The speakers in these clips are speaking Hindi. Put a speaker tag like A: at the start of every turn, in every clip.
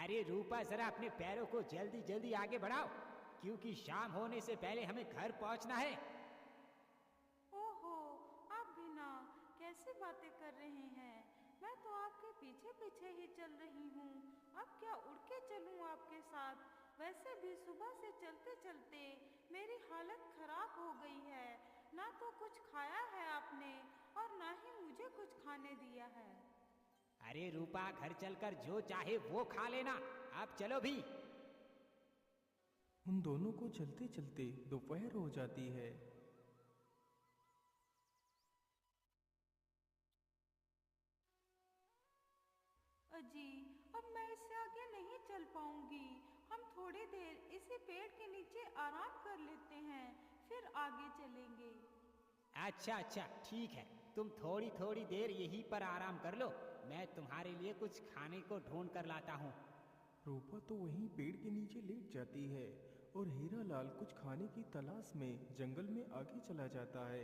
A: अरे रूपा, जरा अपने पैरों को जल्दी जल्दी आगे बढ़ाओ, क्योंकि शाम होने से पहले हमें घर पहुंचना है।
B: ओहो, आप भी ना कैसी बातें कर रहे हैं। मैं तो आपके पीछे पीछे ही चल रही हूँ। अब क्या उड़ के चलूँ आपके साथ। वैसे भी सुबह से चलते चलते मेरी हालत खराब हो गई है। ना तो कुछ खाया है आपने और ना ही मुझे कुछ खाने दिया है।
A: अरे रूपा, घर चलकर जो चाहे वो खा लेना। अब चलो भी।
C: उन दोनों को चलते चलते दोपहर हो जाती है।
B: अजी, अब मैं इससे आगे नहीं चल पाऊंगी। हम थोड़ी देर इसी पेड़ के नीचे आराम कर लेते हैं, फिर आगे चलेंगे।
A: अच्छा अच्छा, ठीक है, तुम थोड़ी थोड़ी देर यहीं पर आराम कर लो। मैं तुम्हारे लिए कुछ खाने को ढूंढ कर लाता हूँ।
C: रूपा तो वहीं पेड़ के नीचे लेट जाती है और हीरालाल कुछ खाने की तलाश में जंगल में आगे चला जाता है।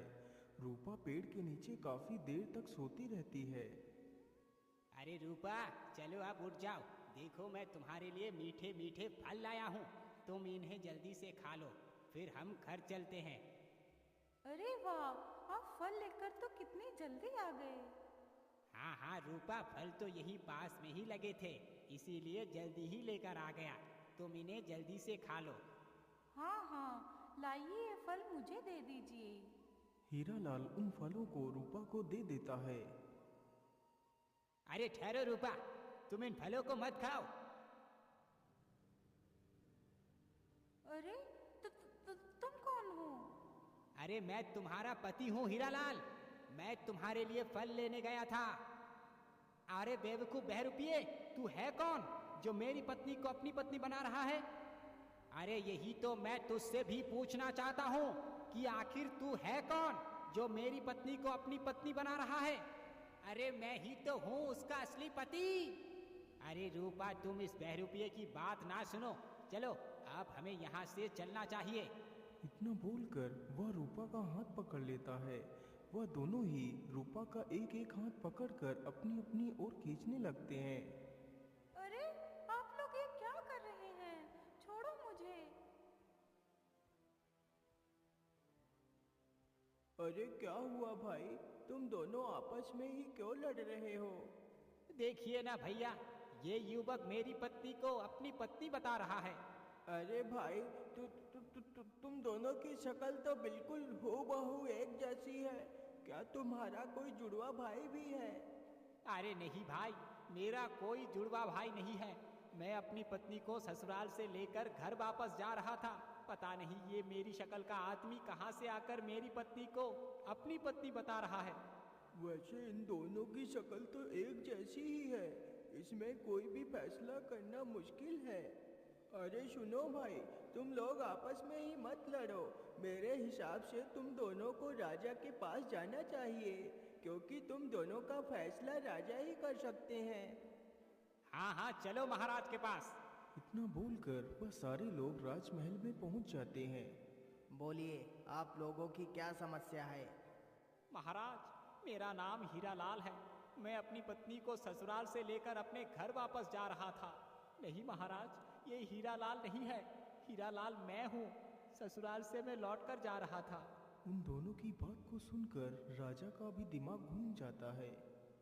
C: रूपा पेड़ के नीचे काफी देर तक सोती रहती है।
A: अरे रूपा, चलो अब उठ जाओ। देखो, मैं तुम्हारे लिए मीठे मीठे फल लाया हूँ। तुम इन्हें जल्दी से खा लो, फिर हम घर चलते हैं।
B: अरे वाह, आप फल लेकर तो कितनी जल्दी आ गए।
A: हाँ हाँ रूपा, फल तो यहीं पास में ही लगे थे, इसीलिए जल्दी ही लेकर आ गया। तुम इन्हें जल्दी से खा लो।
B: हाँ हाँ, लाइए ये फल मुझे दे दीजिए।
C: हीरालाल उन फलों को रूपा को दे देता है।
A: अरे ठहरो रूपा, तुम इन फलों को मत खाओ।
B: अरे, तुम कौन हो?
A: अरे मैं तुम्हारा पति हूँ हीरालाल। मैं तुम्हारे लिए फल लेने गया था। अरे बेवकूफ बहरूपिये, तू है कौन जो मेरी पत्नी को अपनी पत्नी बना रहा है? अरे यही तो मैं तुझसे भी पूछना चाहता हूँ कि आखिर तू है कौन जो मेरी पत्नी को अपनी पत्नी बना रहा है? अरे मैं ही तो हूँ उसका असली पति। अरे रूपा, तुम इस बहरूपिये की बात ना सुनो। चलो, अब हमें यहाँ से चलना चाहिए।
C: इतना बोलकर वह रूपा का हाथ पकड़ लेता है। वह दोनों ही रूपा का एक एक हाथ पकड़कर अपनी अपनी ओर खींचने लगते हैं।
B: अरे, आप लोग ये क्या कर रहे हैं? छोड़ो मुझे।
C: अरे क्या हुआ भाई, तुम दोनों आपस में ही क्यों लड़ रहे हो?
A: देखिए ना भैया, ये युवक मेरी पत्नी को अपनी पत्नी बता रहा है।
C: अरे भाई, तुम दोनों की शक्ल तो बिल्कुल हूबहू एक जैसी है। क्या तुम्हारा कोई जुड़वा भाई भी है?
A: अरे नहीं भाई, मेरा कोई जुड़वा भाई नहीं है। मैं अपनी पत्नी को ससुराल से लेकर घर वापस जा रहा था। पता नहीं ये मेरी शक्ल का आदमी कहाँ से आकर मेरी पत्नी को अपनी पत्नी बता रहा है।
C: वैसे इन दोनों की शक्ल तो एक जैसी ही है, इसमें कोई भी फैसला करना मुश्किल है। अरे सुनो भाई, तुम लोग आपस में ही मत लड़ो। मेरे हिसाब से तुम दोनों को राजा के पास जाना चाहिए, क्योंकि तुम दोनों का फैसला राजा ही कर सकते हैं।
A: हाँ हाँ, चलो महाराज के पास।
C: इतना बोलकर वह सारे लोग राजमहल में पहुंच जाते हैं।
D: बोलिए, आप लोगों की क्या समस्या है?
A: महाराज, मेरा नाम हीरालाल है। मैं अपनी पत्नी को ससुराल से लेकर अपने घर वापस जा रहा था। नहीं महाराज, ये हीरालाल नहीं है। हीरालाल मैं हूँ। ससुराल से मैं लौटकर जा रहा था।
C: उन दोनों की बात को सुनकर राजा का भी दिमाग घूम जाता है।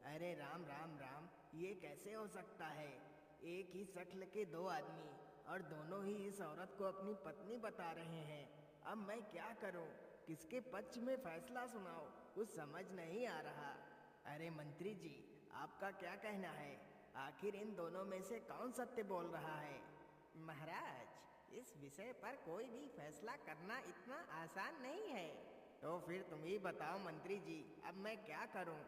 D: अरे राम राम राम, ये कैसे हो सकता है? एक ही शक्ल के दो आदमी और दोनों ही इस औरत को अपनी पत्नी बता रहे हैं। अब मैं क्या करूं? किसके पक्ष में फैसला सुनाऊं? कुछ समझ नहीं आ रहा। अरे मंत्री जी, आपका क्या कहना है? आखिर इन दोनों में से कौन सत्य बोल रहा है? महाराज, इस विषय पर कोई भी फैसला करना इतना आसान नहीं है। तो फिर तुम ही बताओ मंत्री जी, अब मैं क्या करूं?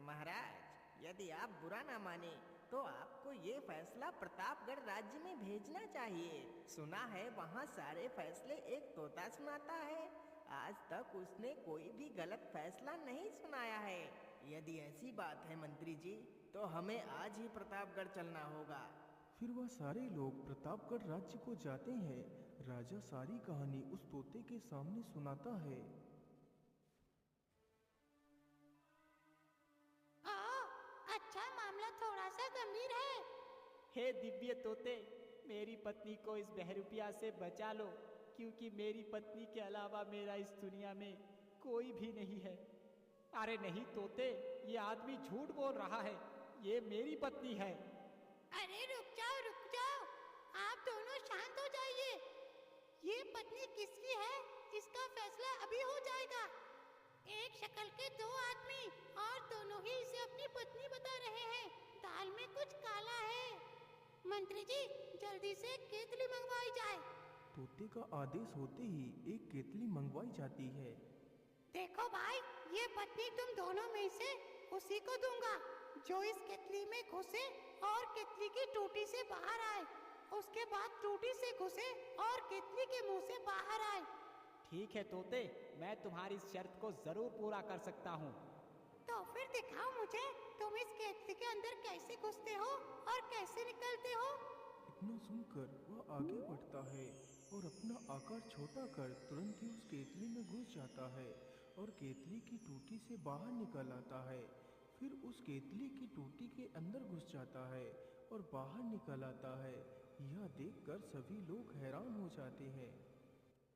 D: महाराज, यदि आप बुरा ना माने तो आपको ये फैसला प्रतापगढ़ राज्य में भेजना चाहिए। सुना है वहाँ सारे फैसले एक तोता सुनाता है। आज तक उसने कोई भी गलत फैसला नहीं सुनाया है। यदि ऐसी बात है मंत्री जी, तो हमें आज ही प्रतापगढ़ चलना होगा।
C: फिर वह सारे लोग प्रतापगढ़ राज्य को जाते हैं। राजा सारी कहानी उस तोते के सामने सुनाता है।
E: अच्छा, मामला थोड़ा सा गंभीर है।
A: हे दिव्य तोते, मेरी पत्नी को इस बहरूपिया से बचा लो, क्योंकि मेरी पत्नी के अलावा मेरा इस दुनिया में कोई भी नहीं है। अरे नहीं तोते, ये आदमी झूठ बोल रहा है, ये मेरी पत्नी है।
E: अरे रुक जाओ, आप दोनों शांत हो जाइए। ये पत्नी किसकी है इसका फैसला अभी हो जाएगा। एक शक्ल के दो आदमी और दोनों ही इसे अपनी पत्नी बता रहे हैं। दाल में कुछ काला है। मंत्री जी, जल्दी से केतली मंगवाई जाए।
C: तोते का आदेश होते ही एक केतली मंगवाई जाती है।
E: देखो भाई, ये पत्नी तुम दोनों में से उसी को दूंगा जो इस केतली में घुसे और केतली की टूटी से बाहर आए। उसके बाद टूटी से घुसे और केतली के मुंह से बाहर आए।
A: ठीक है तोते, मैं तुम्हारी इस शर्त को जरूर पूरा कर सकता हूँ।
E: तो फिर दिखाओ मुझे, तुम इस केतली के अंदर कैसे घुसते हो और कैसे निकलते हो।
C: इतना सुनकर वह आगे बढ़ता है और अपना आकार छोटा कर तुरंत ही उस केतली में घुस जाता है और केतली की टूटी से बाहर निकल आता है। फिर उस केतली की टूटी के अंदर घुस जाता है और बाहर निकल आता है। यह देखकर सभी लोग हैरान हो जाते हैं।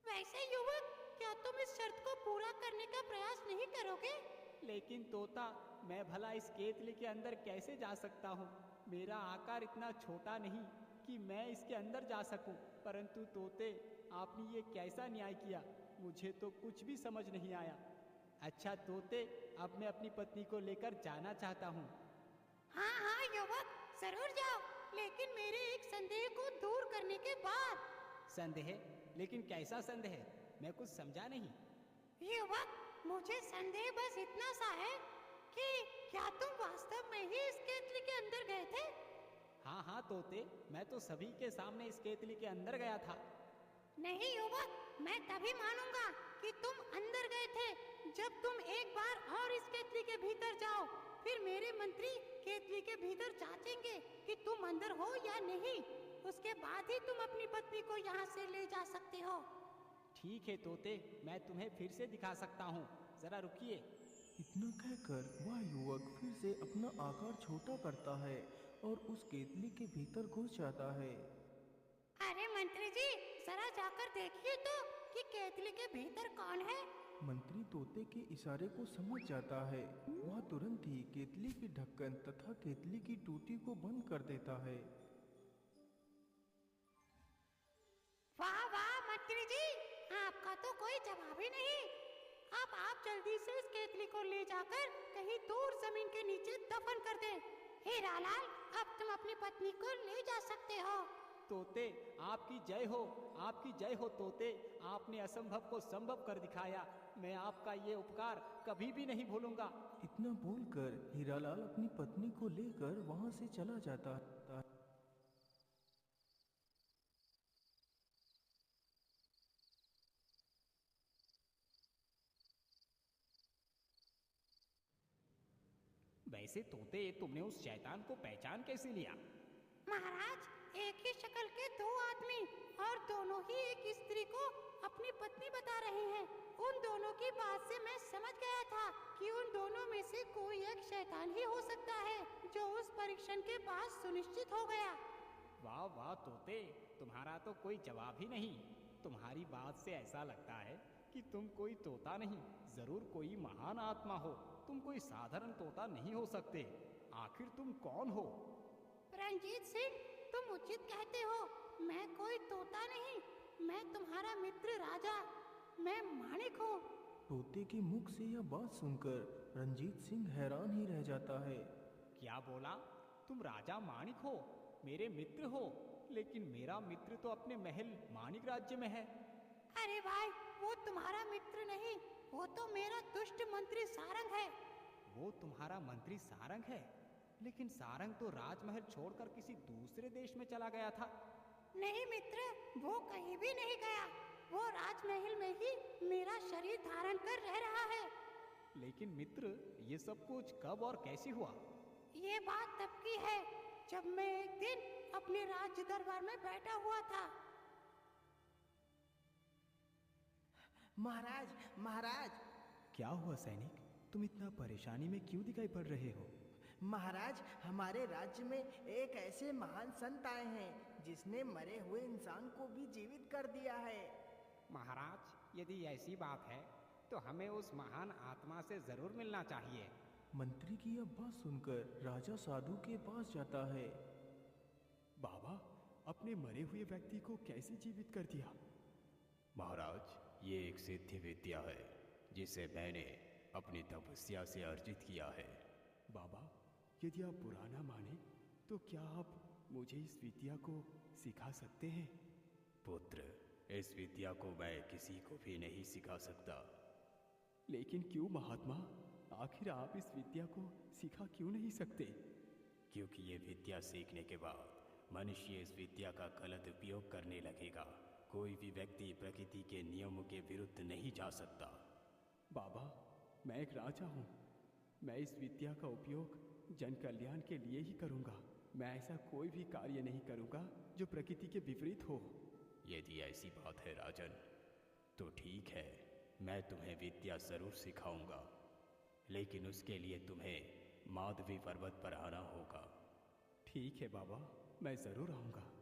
E: वैसे युवक, क्या तुम इस शर्त को पूरा करने का प्रयास नहीं करोगे?
A: लेकिन तोता, मैं भला इस केतली के अंदर कैसे जा सकता हूँ? मेरा आकार इतना छोटा नहीं कि मैं इसके अंदर जा सकूं। परंतु तोते, आपने ये कैसा न्याय किया? मुझे तो कुछ भी समझ नहीं आया। अच्छा तोते, अब मैं अपनी पत्नी को लेकर जाना चाहता हूँ।
E: हाँ युवक, जरूर जाओ, लेकिन मेरे एक संदेह को दूर करने के बाद।
A: संदेह? लेकिन कैसा संदेह? मैं कुछ समझा नहीं।
E: युवक, मुझे संदेह बस इतना सा है कि क्या तुम वास्तव में ही इस केतली के अंदर गए थे?
A: हाँ तोते, मैं तो सभी के सामने इस केतली के अंदर गया था।
E: नहीं युवक, मैं तभी मानूंगा कि तुम अंदर गए थे जब तुम एक बार और इस केतली के भीतर जाओ। फिर मेरे मंत्री केतली के भीतर जांचेंगे कि तुम अंदर हो या नहीं। उसके बाद ही तुम अपनी पत्नी को यहाँ से ले जा सकते हो।
A: ठीक है तोते, मैं तुम्हें फिर से दिखा सकता हूँ, जरा रुकिए।
C: इतना कहकर वह युवक फिर से अपना आकार छोटा करता है और उस केतली के भीतर घुस जाता है।
E: अरे मंत्री जी, जरा जाकर देखिए तो कि केतली के भीतर कौन है।
C: मंत्री तोते के इशारे को समझ जाता है। वह तुरंत ही केतली की ढक्कन तथा केतली की टूटी को बंद कर देता है।
E: वाह मंत्री जी, आपका तो कोई जवाब ही नहीं। अब आप जल्दी से इस केतली को ले जाकर कहीं दूर जमीन के नीचे दफन कर दें। हीरालाल, अब तुम अपनी पत्नी को ले जा सकते हो।
A: तोते, आपकी जय हो, आपकी जय हो तोते। आपने असंभव को संभव कर दिखाया। मैं आपका ये उपकार कभी भी नहीं भूलूंगा।
C: इतना बोलकर हीरालाल अपनी पत्नी को लेकर वहां से चला जाता है।
A: वैसे तोते, तुमने उस शैतान को पहचान कैसे लिया?
E: महाराज, एक ही शक्ल के दो आदमी और दोनों ही एक स्त्री को अपनी पत्नी बता रहे हैं। उन दोनों की बात से मैं समझ गया था कि उन दोनों में से कोई एक शैतान ही हो सकता है, जो उस परीक्षण के बाद सुनिश्चित हो गया।
A: वाह तोते, तुम्हारा तो कोई जवाब ही नहीं। तुम्हारी बात से ऐसा लगता है कि तुम कोई तोता नहीं, जरूर कोई महान आत्मा हो। तुम कोई साधारण तोता नहीं हो सकते। आखिर तुम कौन हो?
E: रंजीत सिंह, तुम उचित कहते हो। मैं कोई तोता नहीं, मैं तुम्हारा मित्र राजा, मैं माणिक हूँ।
C: तोते के मुख से यह बात सुनकर रंजीत सिंह हैरान ही रह जाता है।
A: क्या बोला? तुम राजा माणिक हो, मेरे मित्र हो? लेकिन मेरा मित्र तो अपने महल माणिक राज्य में है।
E: अरे भाई, वो तुम्हारा मित्र नहीं, वो तो मेरा दुष्ट मंत्री सारंग है।
A: वो तुम्हारा मंत्री सारंग है? लेकिन सारंग तो राजमहल छोड़कर किसी दूसरे देश में चला गया था।
E: नहीं मित्र, वो कहीं भी नहीं गया। वो राजमहल में ही मेरा शरीर धारण कर रह रहा है।
A: लेकिन मित्र, ये सब कुछ कब और कैसे हुआ?
E: ये बात तब की है जब मैं एक दिन अपने राज्य दरबार में बैठा हुआ था।
D: महाराज,
A: क्या हुआ सैनिक? तुम इतना परेशानी में क्यों दिखाई पड़ रहे हो?
D: महाराज, हमारे राज्य में एक ऐसे महान संत आए हैं जिसने मरे हुए इंसान को भी जीवित कर दिया है।
A: महाराज, यदि ऐसी बात है तो हमें उस महान आत्मा से जरूर मिलना चाहिए।
C: मंत्री की यह बात सुनकर राजा साधु के पास जाता है।
F: बाबा, अपने मरे हुए व्यक्ति को कैसे जीवित कर दिया?
G: महाराज, ये एक सिद्ध विद्या है जिसे मैंने अपनी तपस्या से अर्जित किया है।
F: बाबा, यदि आप बुरा ना माने तो क्या आप मुझे इस विद्या को सिखा सकते हैं?
G: पुत्र, इस विद्या को मैं किसी को भी नहीं सिखा सकता।
F: लेकिन क्यों महात्मा? आखिर आप इस विद्या को सिखा क्यों नहीं सकते?
G: क्योंकि ये विद्या सीखने के बाद मनुष्य इस विद्या का गलत उपयोग करने लगेगा। कोई भी व्यक्ति प्रकृति के नियमों के विरुद्ध नहीं जा सकता।
F: बाबा, मैं एक राजा हूँ। मैं इस विद्या का उपयोग जन कल्याण के लिए ही करूँगा। मैं ऐसा कोई भी कार्य नहीं करूँगा जो प्रकृति के विपरीत हो।
G: यदि ऐसी बात है राजन, तो ठीक है, मैं तुम्हें विद्या जरूर सिखाऊंगा, लेकिन उसके लिए तुम्हें माधवी पर्वत पर आना होगा।
F: ठीक है बाबा, मैं जरूर आऊँगा।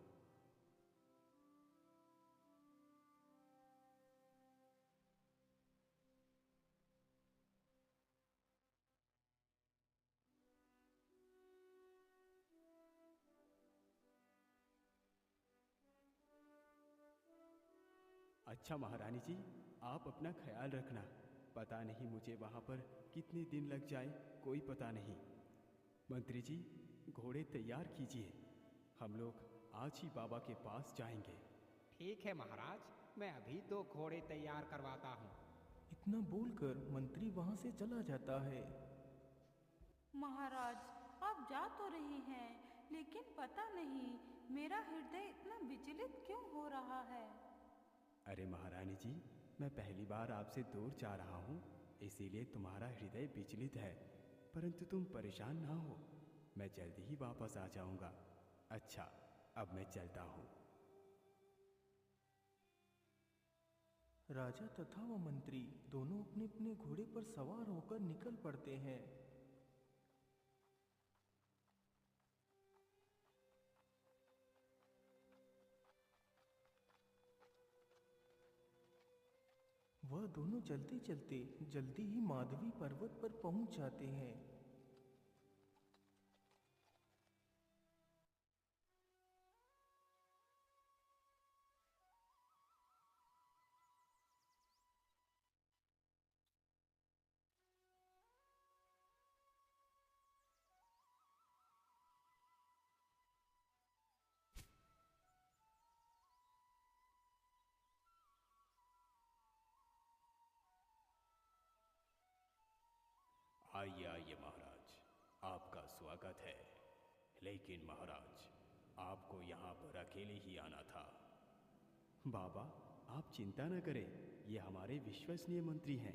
F: अच्छा महारानी जी, आप अपना ख्याल रखना। पता नहीं मुझे वहाँ पर कितने दिन लग जाए, कोई पता नहीं। मंत्री जी, घोड़े तैयार कीजिए, हम लोग आज ही बाबा के पास जाएंगे।
A: ठीक है महाराज, मैं अभी 2 घोड़े तैयार करवाता हूँ।
C: इतना बोलकर मंत्री वहां से चला जाता है।
B: महाराज, आप जा तो रहे हैं, लेकिन पता नहीं मेरा हृदय इतना विचलित क्यों हो रहा है।
F: अरे महारानी जी, मैं पहली बार आपसे दूर जा रहा हूँ, इसीलिए तुम्हारा हृदय विचलित है। परंतु तुम परेशान ना हो, मैं जल्दी ही वापस आ जाऊँगा। अच्छा, अब मैं चलता हूँ।
C: राजा तथा वह मंत्री दोनों अपने अपने घोड़े पर सवार होकर निकल पड़ते हैं। वह दोनों चलते चलते जल्दी ही माधवी पर्वत पर पहुंच जाते हैं।
G: आइए आइए महाराज, आपका स्वागत है। लेकिन महाराज, आपको यहाँ पर अकेले ही आना था।
F: बाबा, आप चिंता न करें, ये हमारे विश्वसनीय मंत्री हैं।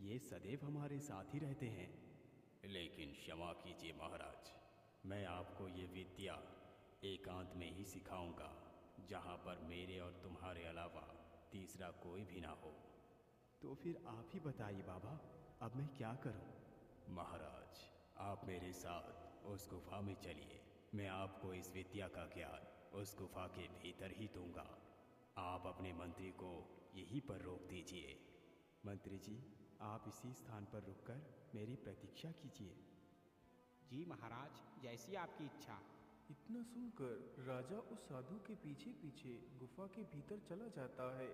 F: ये सदैव हमारे साथ ही रहते हैं।
G: लेकिन क्षमा कीजिए महाराज, मैं आपको ये विद्या एकांत में ही सिखाऊंगा, जहाँ पर मेरे और तुम्हारे अलावा तीसरा कोई भी ना हो।
F: तो फिर आप ही बताइए बाबा, अब मैं क्या करूं?
G: महाराज, आप मेरे साथ उस गुफा में चलिए। मैं आपको इस विद्या का ज्ञान उस गुफा के भीतर ही दूंगा। आप अपने मंत्री को यहीं पर रोक दीजिए।
F: मंत्री जी, आप इसी स्थान पर रुककर मेरी प्रतीक्षा कीजिए।
A: जी महाराज, जैसी आपकी इच्छा।
C: इतना सुनकर राजा उस साधु के पीछे पीछे गुफा के भीतर चला जाता है।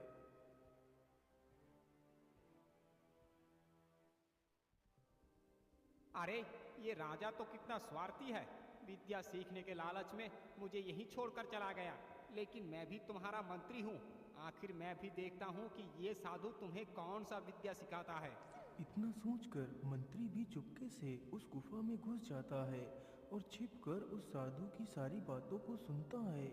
A: अरे, ये राजा तो कितना स्वार्थी है। विद्या सीखने के लालच में मुझे यहीं छोड़कर चला गया। लेकिन मैं भी तुम्हारा मंत्री हूँ। आखिर मैं भी देखता हूँ कि ये साधु तुम्हें कौन सा विद्या सिखाता है।
C: इतना सोचकर मंत्री भी चुपके से उस गुफा में घुस जाता है और छिपकर उस साधु की सारी बातों को सुनता है।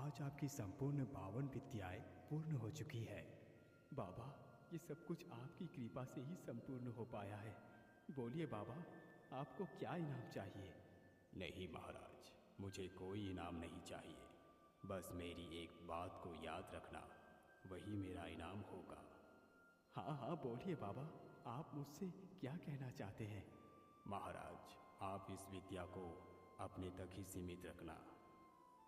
F: आज आपकी संपूर्ण 52 विद्याएं पूर्ण हो चुकी है। बाबा, ये सब कुछ आपकी कृपा से ही संपूर्ण हो पाया है। बोलिए बाबा, आपको क्या इनाम चाहिए?
G: नहीं महाराज, मुझे कोई इनाम नहीं चाहिए। बस मेरी एक बात को याद रखना, वही मेरा इनाम होगा।
F: हाँ हाँ बोलिए बाबा, आप मुझसे क्या कहना चाहते हैं?
G: महाराज, आप इस विद्या को अपने तक ही सीमित रखना।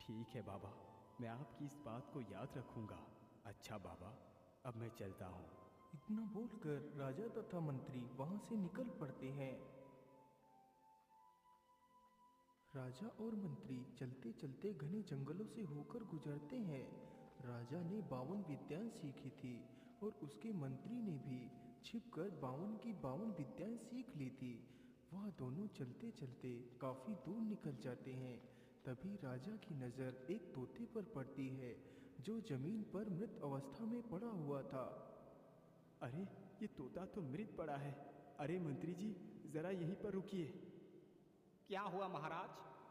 F: ठीक है बाबा, मैं आपकी इस बात को याद रखूंगा। अच्छा बाबा, अब मैं चलता हूँ।
C: इतना बोलकर राजा तथा मंत्री वहां से निकल पड़ते हैं। राजा और मंत्री चलते चलते घने जंगलों से होकर गुजरते हैं। राजा ने 52 विद्याएं सीखी थी और उसके मंत्री ने भी छिपकर 52 की 52 विद्याएं सीख ली थी। वह दोनों चलते चलते काफी दूर निकल जाते हैं। तभी राजा की नजर एक तोते पर पड़ती है जो जमीन पर मृत अवस्था में पड़ा हुआ था।
F: अरे, ये तोता तो मृत पड़ा है। अरे मंत्री जी, जरा यहीं पर रुकिए।
A: क्या हुआ महाराज,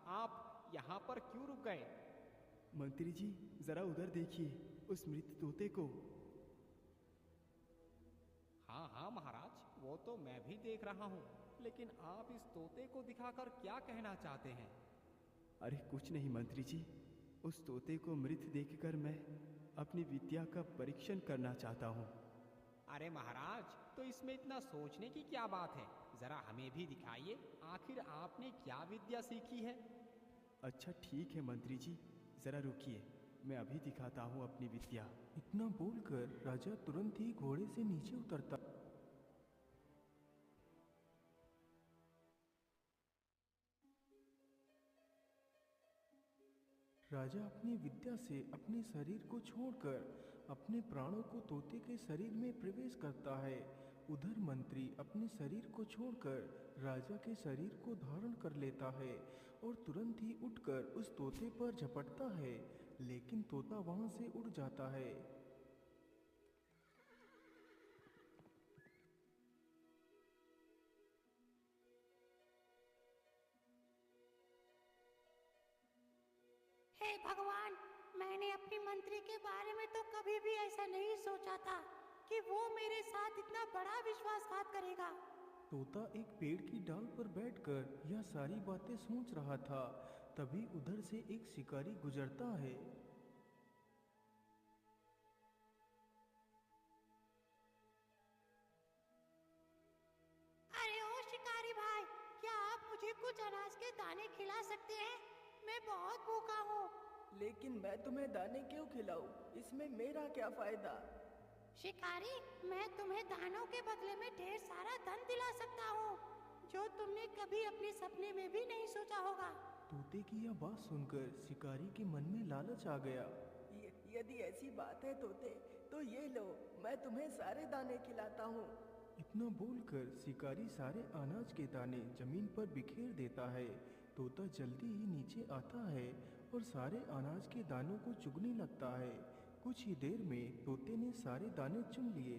A: आप यहाँ पर क्यों रुक गए?
F: मंत्री जी, जरा उधर देखिए, उस मृत तोते को।
A: हाँ हाँ महाराज, वो तो मैं भी देख रहा हूँ, लेकिन आप इस तोते को दिखाकर क्या कहना चाहते हैं?
F: अरे कुछ नहीं मंत्री जी, उस तोते को मृत देखकर मैं अपनी विद्या का परीक्षण करना चाहता हूँ।
A: अरे महाराज, तो इसमें इतना सोचने की क्या बात है? जरा हमें भी दिखाइए, आखिर आपने क्या विद्या सीखी है?
F: अच्छा ठीक है मंत्री जी, जरा रुकिए, मैं अभी दिखाता हूँ अपनी विद्या।
C: इतना बोलकर राजा तुरंत ही घोड़े से नीचे उतरता। राजा अपनी विद्या से अपने शरीर को छोड़कर अपने प्राणों को तोते के शरीर में प्रवेश करता है। उधर मंत्री अपने शरीर को छोड़कर राजा के शरीर को धारण कर लेता है और तुरंत ही उठकर उस तोते पर झपटता है, लेकिन तोता वहां से उड़ जाता है।
E: हे भगवान, मैंने अपनी मंत्री के बारे में तो कभी भी ऐसा नहीं सोचा था कि वो मेरे साथ इतना बड़ा विश्वासघात करेगा।
C: तोता एक पेड़ की डाल पर बैठकर यह सारी बातें सोच रहा था। तभी उधर से एक शिकारी गुजरता है।
E: अरे ओ शिकारी भाई, क्या आप मुझे कुछ अनाज के दाने खिला सकते हैं? मैं बहुत भूखा हूँ।
D: लेकिन मैं तुम्हें दाने क्यों खिलाऊं? इसमें मेरा क्या फायदा?
E: शिकारी, मैं तुम्हें दानों के बदले में ढेर सारा धन दिला सकता हूँ, जो तुमने कभी अपने सपने में भी नहीं सोचा होगा।
C: तोते की यह बात सुनकर शिकारी के मन में लालच आ गया।
D: यदि ऐसी बात है तोते, तो ये लो, मैं तुम्हें सारे दाने खिलाता हूँ।
C: इतना बोलकर शिकारी सारे अनाज के दाने जमीन पर बिखेर देता है। तोता जल्दी ही नीचे आता है और सारे अनाज के दानों को चुगने लगता है। कुछ ही देर में तोते ने सारे दाने चुन लिए।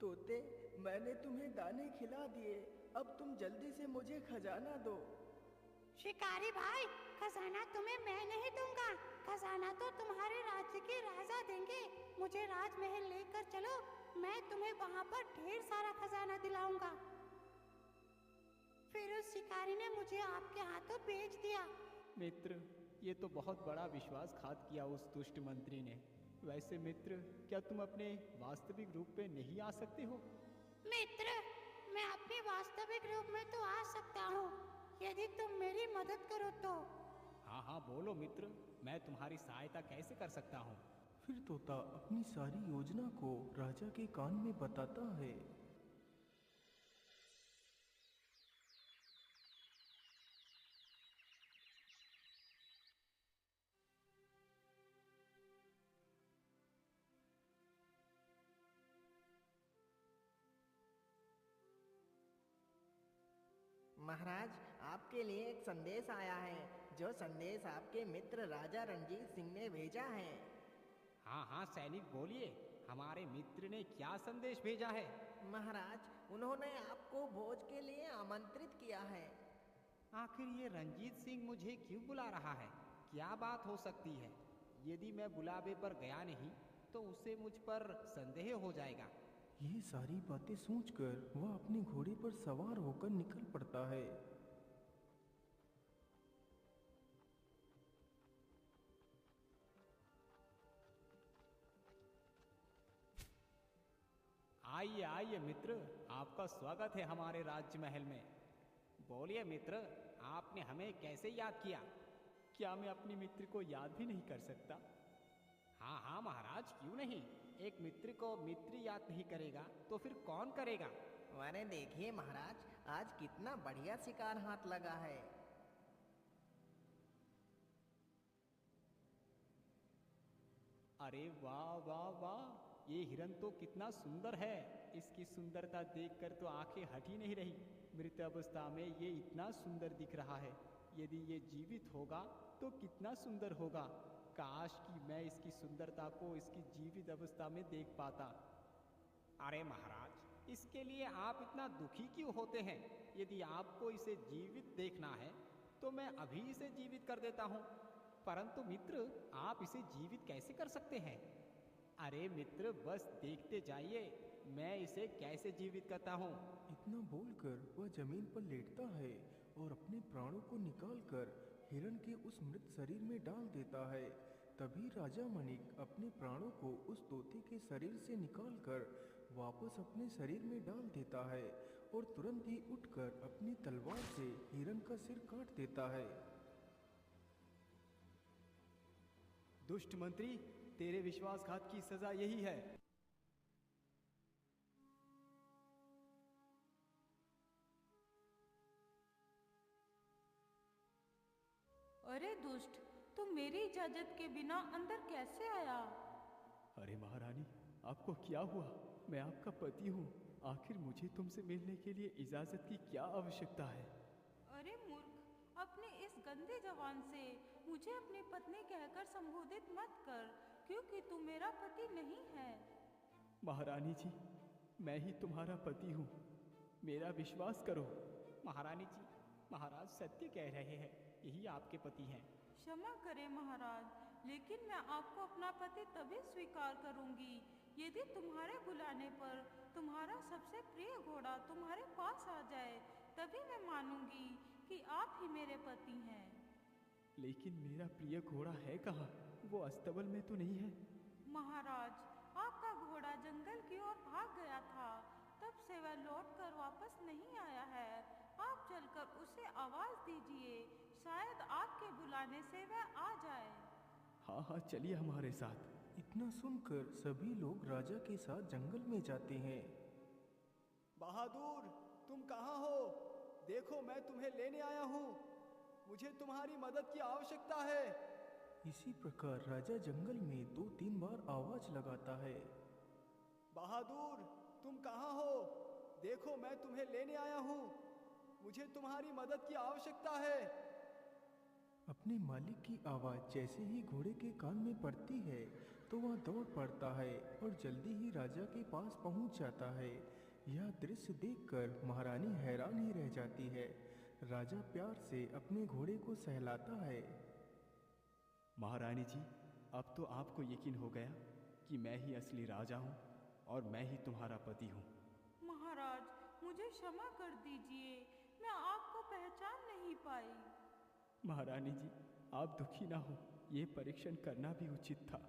D: तोते, मैंने तुम्हें दाने खिला दिए, अब तुम जल्दी से मुझे खजाना दो।
E: शिकारी भाई, खजाना तुम्हें मैं नहीं दूंगा, खजाना तो तुम्हारे राज्य के राजा देंगे। मुझे राजमहल लेकर चलो, मैं तुम्हें वहाँ पर ढेर सारा खजाना दिलाऊंगा। फिर उस शिकारी ने मुझे आपके हाथों बेच दिया।
A: मित्र, ये तो बहुत बड़ा विश्वासघात किया उस दुष्ट मंत्री ने। वैसे मित्र, क्या तुम अपने वास्तविक रूप में नहीं आ सकते हो?
E: मित्र, मैं अपने वास्तविक रूप में तो आ सकता हूँ, यदि तुम मेरी मदद करो तो।
A: हाँ हाँ बोलो मित्र, मैं तुम्हारी सहायता कैसे कर सकता हूँ?
C: फिर तोता अपनी सारी योजना को राजा के कान में बताता है।
D: महाराज, आपके लिए एक संदेश आया है, जो संदेश आपके मित्र राजा रणजीत सिंह ने भेजा है।
A: हाँ हाँ सैनिक बोलिए, हमारे मित्र ने क्या संदेश भेजा है?
D: महाराज, उन्होंने आपको भोज के लिए आमंत्रित किया है।
A: आखिर ये रंजीत सिंह मुझे क्यों बुला रहा है? क्या बात हो सकती है? यदि मैं बुलावे पर गया नहीं तो उसे मुझ पर संदेह हो जाएगा।
C: ये सारी बातें सोचकर वह अपने घोड़े पर सवार होकर निकल पड़ता है।
A: आइए आइए मित्र, आपका स्वागत है हमारे राज्य महल में। बोलिए मित्र, आपने हमें कैसे याद किया?
F: क्या मैं अपने मित्र को याद भी नहीं कर सकता?
A: हाँ हाँ महाराज, क्यों नहीं। एक मित्र को मित्र याद नहीं करेगा तो फिर कौन करेगा।
D: अरे देखिए महाराज, आज कितना बढ़िया शिकार हाथ लगा है।
F: अरे वाह वाह वाह, ये हिरन तो कितना सुंदर है। इसकी सुंदरता देखकर तो आंखें हट ही नहीं रही। मृत अवस्था में ये इतना सुंदर दिख रहा है। यदि ये जीवित होगा तो कितना सुंदर होगा। काश कि मैं इसकी सुंदरता को इसकी जीवित अवस्था में देख पाता।
A: अरे महाराज, इसके लिए आप इतना दुखी क्यों होते हैं? यदि आपको इसे जीवित देखना है तो मैं अभी इसे जीवित कर देता हूँ। परंतु मित्र, आप इसे जीवित कैसे कर सकते हैं? अरे मित्र, बस देखते जाइए मैं इसे कैसे जीवित करता हूँ।
C: इतना बोलकर वह जमीन पर लेटता है और अपने प्राणों को निकालकर हिरण के उस मृत शरीर में डाल देता है। तभी राजा मणिक अपने प्राणों को उस तोते के शरीर से निकालकर वापस अपने शरीर में डाल देता है और तुरंत ही उठकर अपनी तलवार से हिरण का सिर काट देता है।
F: दुष्ट मंत्री, तेरे विश्वासघात की सजा यही है।
B: अरे दुष्ट, तुम मेरी इजाजत के बिना अंदर कैसे आया?
F: अरे महारानी, आपको क्या हुआ? मैं आपका पति हूँ। आखिर मुझे तुमसे मिलने के लिए इजाजत की क्या आवश्यकता है?
B: अरे मूर्ख, अपने इस गंदे जवान से मुझे अपनी पत्नी कहकर संबोधित मत कर, क्योंकि तू मेरा पति नहीं है।
F: महारानी जी, मैं ही तुम्हारा पति हूँ, मेरा विश्वास करो।
A: महारानी जी, महाराज सत्य कह रहे हैं, यही आपके पति हैं।
B: क्षमा करें महाराज, लेकिन मैं आपको अपना पति तभी स्वीकार करूंगी यदि तुम्हारे बुलाने पर तुम्हारा सबसे प्रिय घोड़ा तुम्हारे पास आ जाए। तभी मैं मानूंगी कि आप ही मेरे पति हैं।
F: लेकिन मेरा प्रिय घोड़ा है कहाँ? वो अस्तबल में तो नहीं है।
B: महाराज, आपका घोड़ा जंगल की ओर भाग गया था, तब से वह लौटकर वापस नहीं आया है। आप चलकर उसे आवाज दीजिए, शायद आपके बुलाने से वह आ जाए।
F: हाँ हाँ, चलिए हमारे साथ।
C: इतना सुनकर सभी लोग राजा के साथ जंगल में जाते हैं।
F: बहादुर, तुम कहाँ हो? देखो, मैं तुम्हें लेने आया हूँ। मुझे तुम्हारी मदद की आवश्यकता है।
C: इसी प्रकार राजा जंगल में 2-3 बार आवाज लगाता है।
F: बहादुर, तुम कहाँ हो? देखो, मैं तुम्हें लेने आया हूँ। मुझे तुम्हारी मदद की आवश्यकता है।
C: अपने मालिक की आवाज जैसे ही घोड़े के कान में पड़ती है तो वह दौड़ पड़ता है और जल्दी ही राजा के पास पहुंच जाता है। यह दृश्य देखकर महारानी हैरान ही रह जाती है। राजा प्यार से अपने घोड़े को सहलाता है।
F: महारानी जी, अब तो आपको यकीन हो गया कि मैं ही असली राजा हूँ और मैं ही तुम्हारा पति हूँ।
B: महाराज, मुझे क्षमा कर दीजिए, मैं आपको पहचान नहीं पाई।
F: महारानी जी, आप दुखी ना हो, ये परीक्षण करना भी उचित था।